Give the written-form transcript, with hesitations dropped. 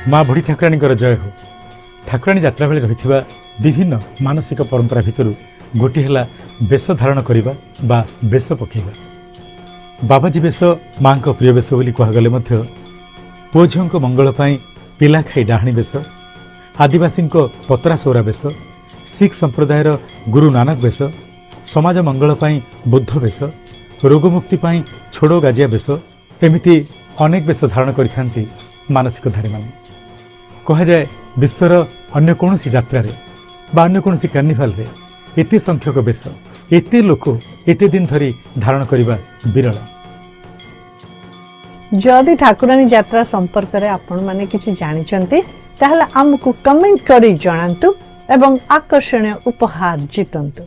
माँ बुढ़ी ठाकुराणी जय हो। ठाकुराणी यात्रा बेले रही विभिन्न मानसिक परंपरा भितर गोटे है बेश धारण करने बा बेश पकेबा। बाबाजी बेश माँ को प्रिय बेश बोली कहगले पुओ झील मंगल पिला खाई डाहाणी बेश, आदिवासी पतरा सौरा बेश, सिख संप्रदायर गुरु नानक बेश, समाज मंगल बुद्ध बेश, रोगमुक्ति छोड़ो गाजिया बेश, एमती अनेक बेश धारण करि मानसिकधारी मान। कह जाए विश्वर अन्य कौन यात्रा बा अन्य कौन कार्निभाल एते संख्यक बेश एते लोक एते दिन धरी धारण करने विरल। जदि ठाकुराणी यात्रा संपर्क में आपण माने किछि जानिचंती ताहले हमकु कमेंट करी जणांतु एवं आकर्षणीय उपहार जितंतु।